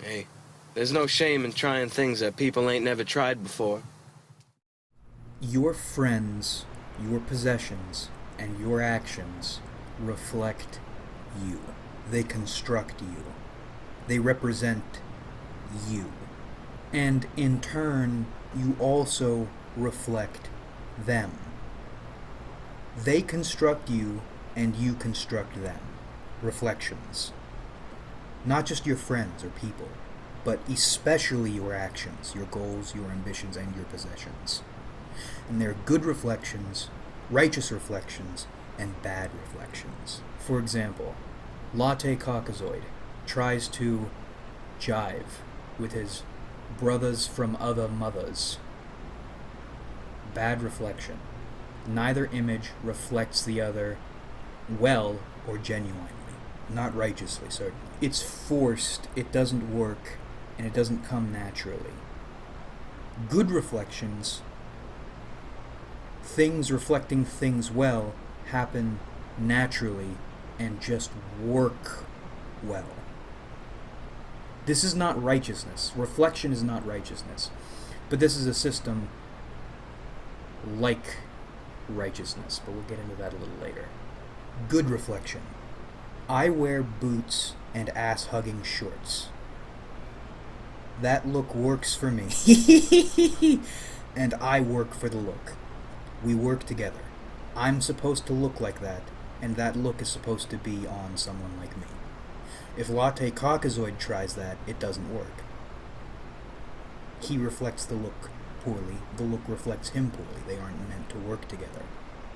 Hey, there's no shame in trying things that people ain't never tried before. Your friends, your possessions, and your actions reflect you. They construct you. They represent you. And in turn, you also reflect them. They construct you, and you construct them. Reflections. Not just your friends or people, but especially your actions, your goals, your ambitions, and your possessions. And there are good reflections, righteous reflections, and bad reflections. For example, Latte Caucasoid tries to jive with his brothers from other mothers. Bad reflection. Neither image reflects the other well or genuinely. Not righteously, certainly. It's forced, it doesn't work, and it doesn't come naturally. Good reflections, things reflecting things well, happen naturally and just work well. This is not righteousness. Reflection is not righteousness. But this is a system like righteousness, but we'll get into that a little later. Good reflection. I wear boots and ass-hugging shorts. That look works for me. And I work for the look. We work together. I'm supposed to look like that, and that look is supposed to be on someone like me. If Latte Caucasoid tries that, it doesn't work. He reflects the look poorly. The look reflects him poorly. They aren't meant to work together.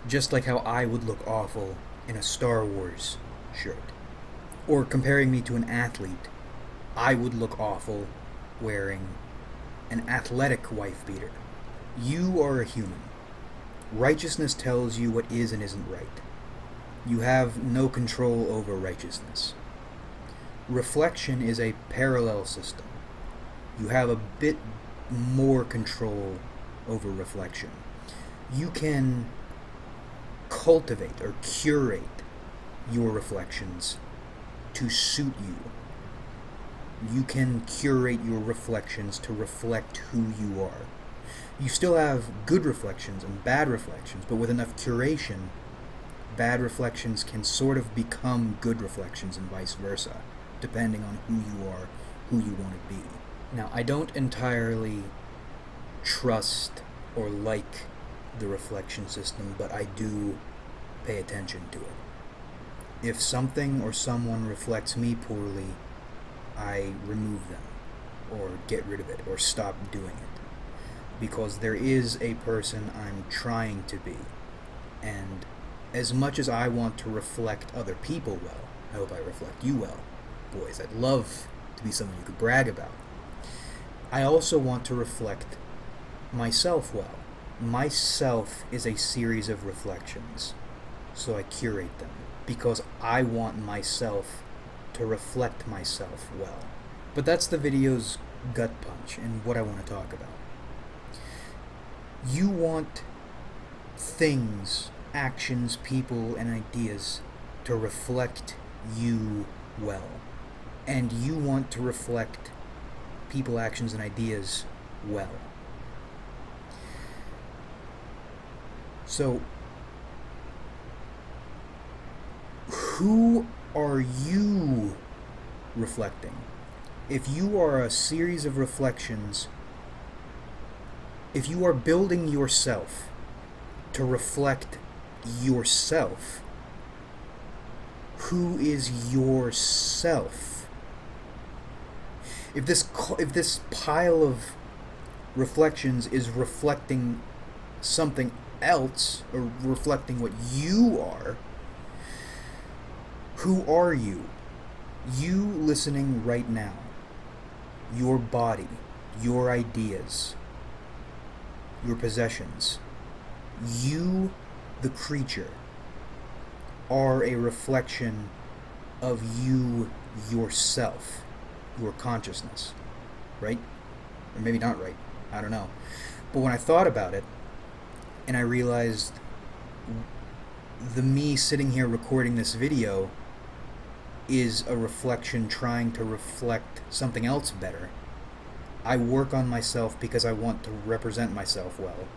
Just like how I would look awful in a Star Wars shirt. Or comparing me to an athlete, I would look awful wearing an athletic wife beater. You are a human. Righteousness tells you what is and isn't right. You have no control over righteousness. Reflection is a parallel system. You have a bit more control over reflection. You can cultivate or curate your reflections to suit you. You can curate your reflections to reflect who you are. You still have good reflections and bad reflections, but with enough curation, bad reflections can sort of become good reflections and vice versa, depending on who you are, who you want to be. Now, I don't entirely trust or like the reflection system, but I do pay attention to it. If something or someone reflects me poorly, I remove them, or get rid of it, or stop doing it. Because there is a person I'm trying to be, and as much as I want to reflect other people well, I hope I reflect you well. Boys, I'd love to be someone you could brag about. I also want to reflect myself well. Myself is a series of reflections, so I curate them, because I want myself to reflect myself well. But that's the video's gut punch and what I want to talk about. You want things, actions, people, and ideas to reflect you well. And you want to reflect people, actions, and ideas well. So, who are you reflecting? If you are a series of reflections, if you are building yourself to reflect yourself, who is yourself? If this pile of reflections is reflecting something else, or reflecting what you are, who are you? You listening right now. Your body, your ideas, your possessions. You, the creature, are a reflection of you yourself, your consciousness, right? Or maybe not right, I don't know. But when I thought about it, and I realized the me sitting here recording this video is a reflection trying to reflect something else better. I work on myself because I want to represent myself well.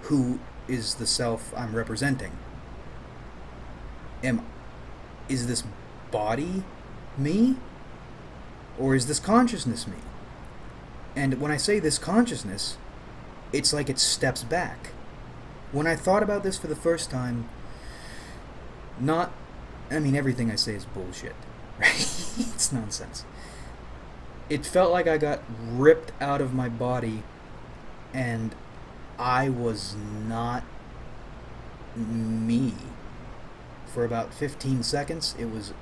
Who is the self I'm representing? Is this body me? Or is this consciousness me? And when I say this consciousness, it's like it steps back. When I thought about this for the first time, everything I say is bullshit, right? It's nonsense. It felt like I got ripped out of my body and I was not me. For about 15 seconds, it was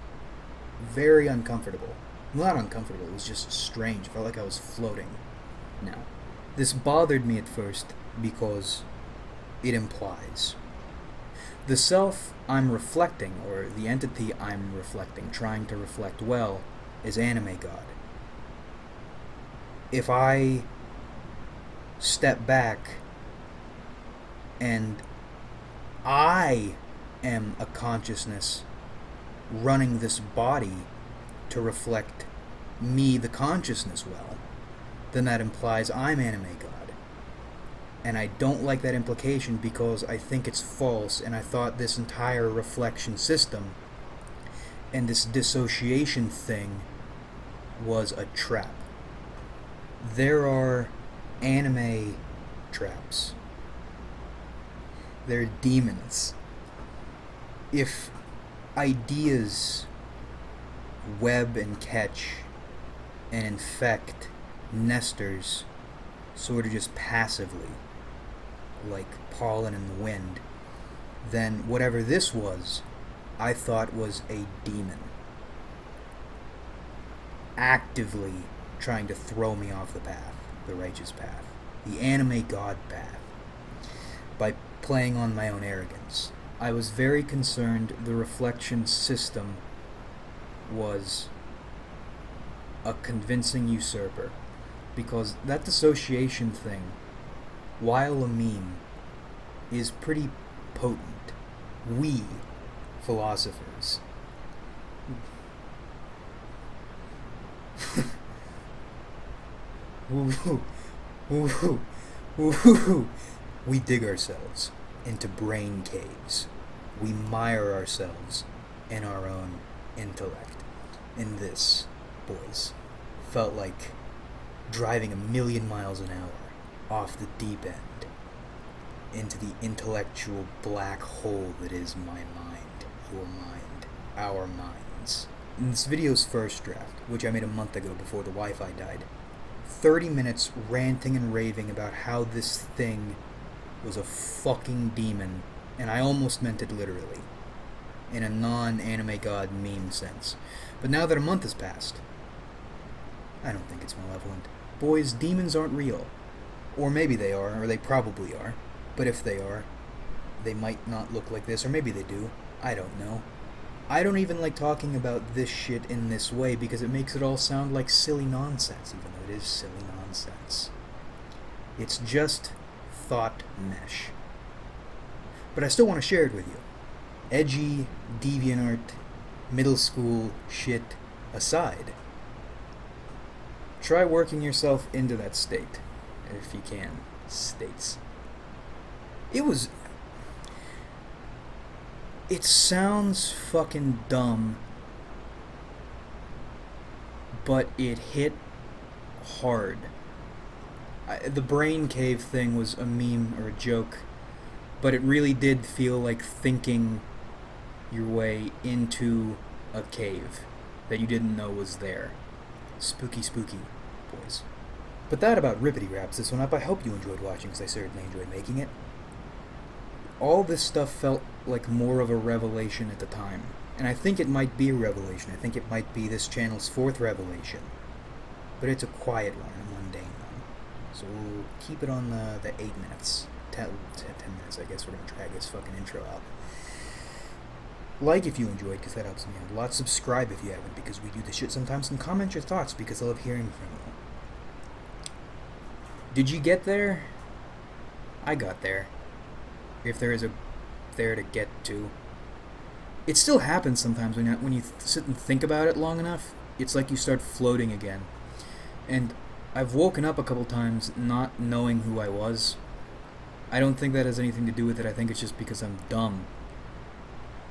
very uncomfortable. Well, not uncomfortable, it was just strange. It felt like I was floating. Now, this bothered me at first because it implies the self I'm reflecting, or the entity I'm reflecting, trying to reflect well, is Anime God. If I step back and I am a consciousness running this body to reflect me, the consciousness, well, then that implies I'm Anime God. And I don't like that implication because I think it's false, and I thought this entire reflection system and this dissociation thing was a trap. There are anime traps. They're demons. If ideas web and catch and infect nesters sort of just passively, like pollen in the wind, then whatever this was, I thought was a demon. Actively trying to throw me off the path, the righteous path, the Anime God path, by playing on my own arrogance. I was very concerned the reflection system was a convincing usurper, because that dissociation thing, while a meme, is pretty potent. We, philosophers, we dig ourselves into brain caves. We mire ourselves in our own intellect. And this, boys, felt like driving 1,000,000 miles an hour off the deep end into the intellectual black hole that is my mind, your mind, our minds. In this video's first draft, which I made a month ago before the Wi-Fi died, 30 minutes ranting and raving about how this thing was a fucking demon, and I almost meant it literally, in a non-Anime God meme sense. But now that a month has passed, I don't think it's malevolent. Boys, demons aren't real. Or maybe they are, or they probably are. But if they are, they might not look like this, or maybe they do. I don't know. I don't even like talking about this shit in this way because it makes it all sound like silly nonsense, even though it is silly nonsense. It's just thought mesh. But I still want to share it with you. Edgy, DeviantArt, middle school shit aside, try working yourself into that state, if you can. States. It sounds fucking dumb, but it hit hard. The brain cave thing was a meme or a joke, but it really did feel like thinking your way into a cave that you didn't know was there. Spooky, spooky, boys. But that about rippity wraps this one up. I hope you enjoyed watching, because I certainly enjoyed making it. All this stuff felt like more of a revelation at the time. And I think it might be a revelation. I think it might be this channel's 4th revelation. But it's a quiet one, a mundane one. So we'll keep it on the 8 minutes. 10 minutes, I guess. We're going to drag this fucking intro out. Like if you enjoyed, because that helps me out a lot. Subscribe if you haven't, because we do this shit sometimes. And comment your thoughts, because I love hearing from you. Did you get there? I got there. If there is a there to get to. It still happens sometimes when you sit and think about it long enough. It's like you start floating again. And I've woken up a couple times not knowing who I was. I don't think that has anything to do with it. I think it's just because I'm dumb.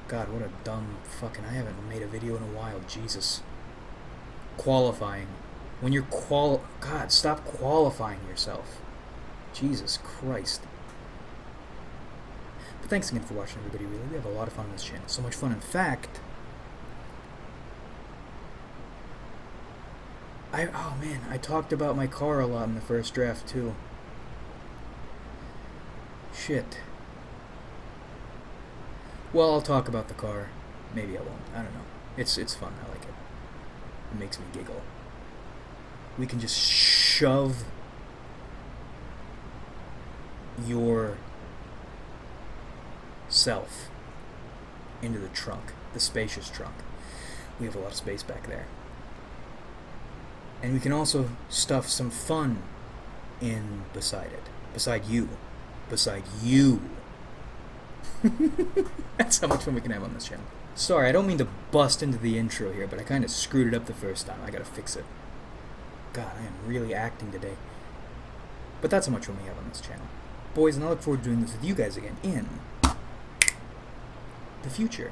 God, what a dumb fucking... I haven't made a video in a while. Jesus. Qualifying. When you're God, stop qualifying yourself. Jesus Christ. But thanks again for watching, everybody. Really, we have a lot of fun on this channel. So much fun. In fact... Oh man, I talked about my car a lot in the first draft, too. Shit. Well, I'll talk about the car. Maybe I won't. I don't know. It's fun. I like it. It makes me giggle. We can just shove your self into the trunk, the spacious trunk. We have a lot of space back there. And we can also stuff some fun in beside it. Beside you. Beside you. That's how much fun we can have on this channel. Sorry, I don't mean to bust into the intro here, but I kind of screwed it up the first time. I gotta fix it. God, I am really acting today. But that's how much fun we have on this channel. Boys, and I look forward to doing this with you guys again in the future.